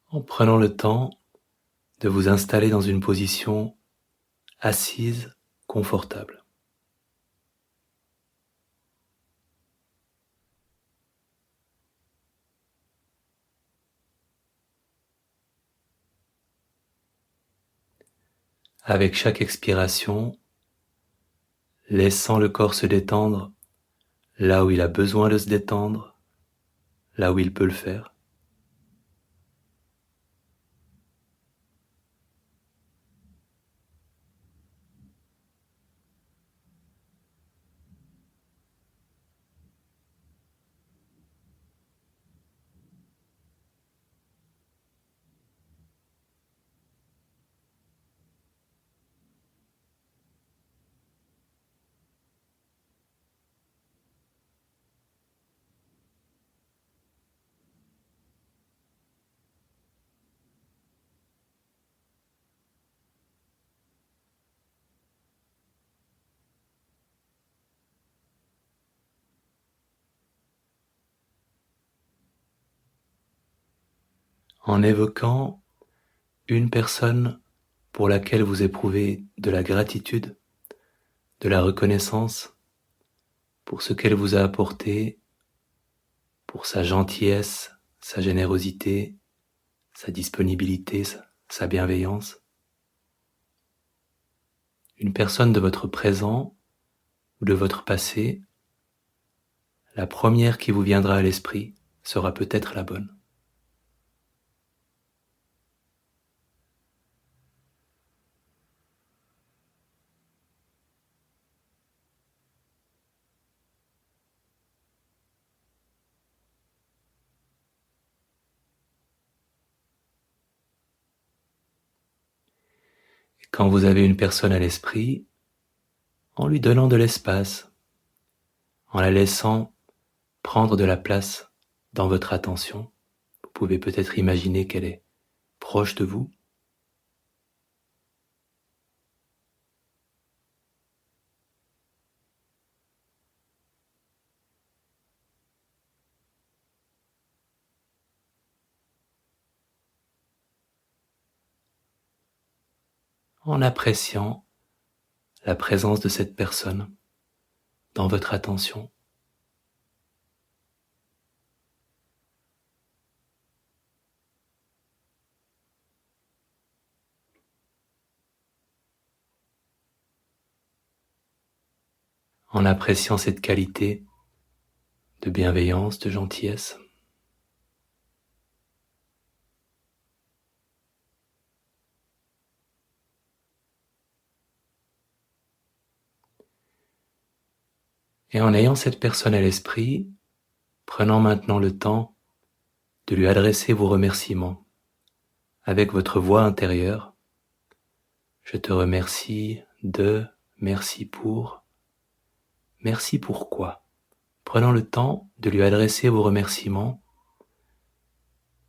en prenant le temps de vous installer dans une position assise, confortable. Avec chaque expiration, laissant le corps se détendre là où il a besoin de se détendre, là où il peut le faire. En évoquant une personne pour laquelle vous éprouvez de la gratitude, de la reconnaissance pour ce qu'elle vous a apporté, pour sa gentillesse, sa générosité, sa disponibilité, sa bienveillance. Une personne de votre présent ou de votre passé, la première qui vous viendra à l'esprit sera peut-être la bonne. Et quand vous avez une personne à l'esprit, en lui donnant de l'espace, en la laissant prendre de la place dans votre attention, vous pouvez peut-être imaginer qu'elle est proche de vous. En appréciant la présence de cette personne dans votre attention. En appréciant cette qualité de bienveillance, de gentillesse. Et en ayant cette personne à l'esprit, prenant maintenant le temps de lui adresser vos remerciements avec votre voix intérieure. Je te remercie de, merci pourquoi. Prenant le temps de lui adresser vos remerciements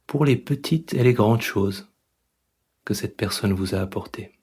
pour les petites et les grandes choses que cette personne vous a apportées.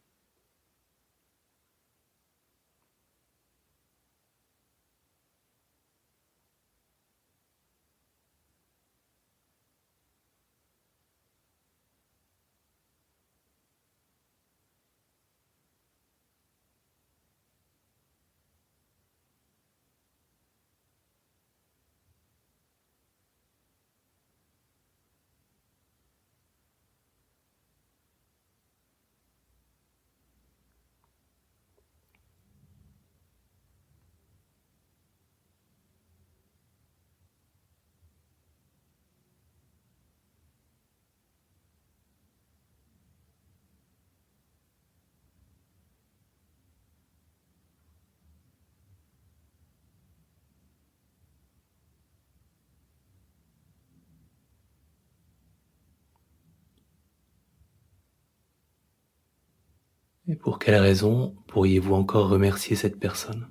Et pour quelle raison pourriez-vous encore remercier cette personne ?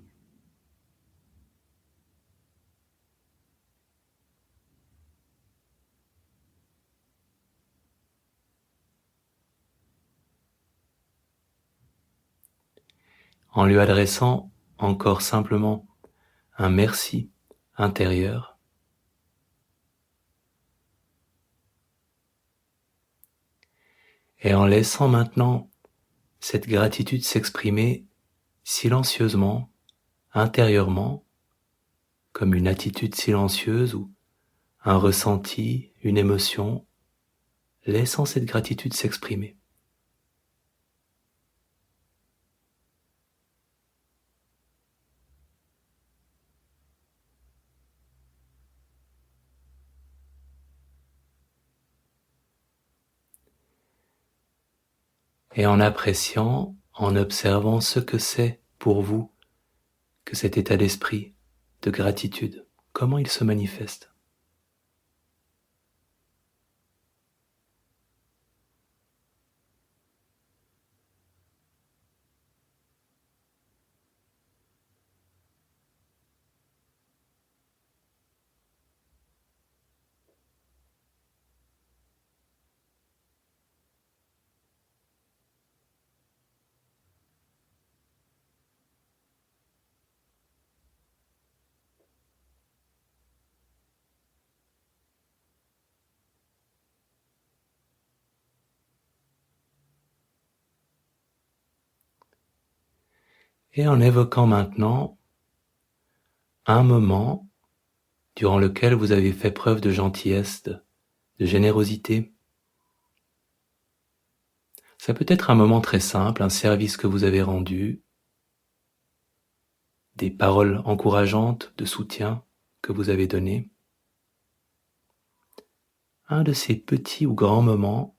En lui adressant encore simplement un merci intérieur, Et en laissant maintenant cette gratitude s'exprimer silencieusement, intérieurement, comme une attitude silencieuse ou un ressenti, une émotion, laissant cette gratitude s'exprimer. Et en appréciant, en observant ce que c'est pour vous que cet état d'esprit de gratitude, comment il se manifeste. Et en évoquant maintenant un moment durant lequel vous avez fait preuve de gentillesse, de générosité. Ça peut être un moment très simple, un service que vous avez rendu, des paroles encourageantes de soutien que vous avez données. Un de ces petits ou grands moments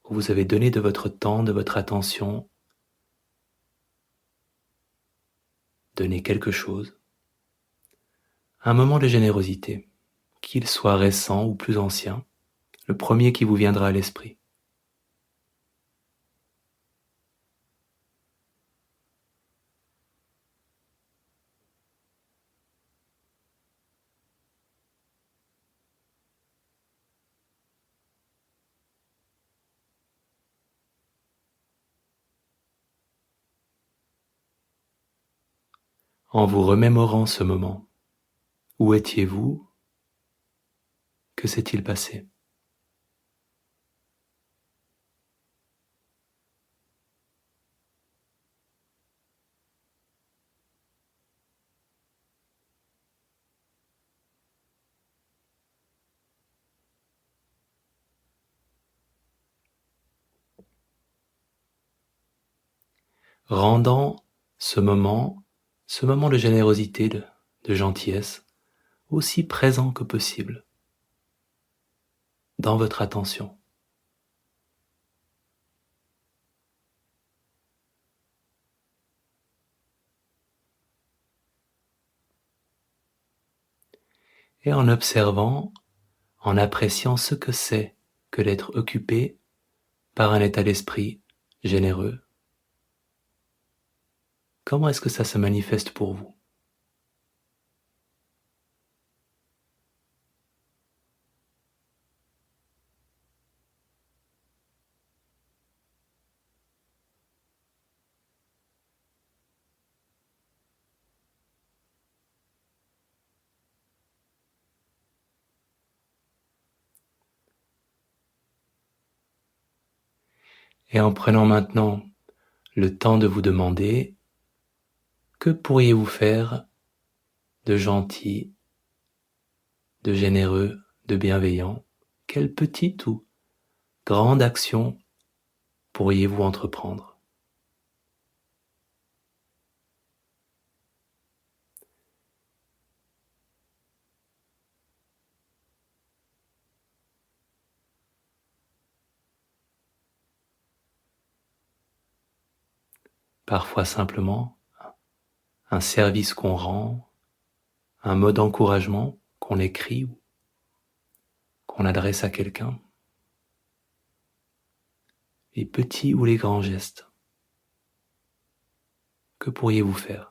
où vous avez donné de votre temps, de votre attention, donné quelque chose. Un moment de générosité, qu'il soit récent ou plus ancien, le premier qui vous viendra à l'esprit. En vous remémorant ce moment, où étiez-vous? Que s'est-il passé? Rendant ce moment de générosité, de gentillesse, aussi présent que possible dans votre attention. Et en observant, en appréciant ce que c'est que d'être occupé par un état d'esprit généreux. Comment est-ce que ça se manifeste pour vous? Et en prenant maintenant le temps de vous demander, que pourriez-vous faire de gentil, de généreux, de bienveillant? Quelle petite ou grande action pourriez-vous entreprendre? Parfois simplement un service qu'on rend, un mot d'encouragement qu'on écrit ou qu'on adresse à quelqu'un. Les petits ou les grands gestes. Que pourriez-vous faire?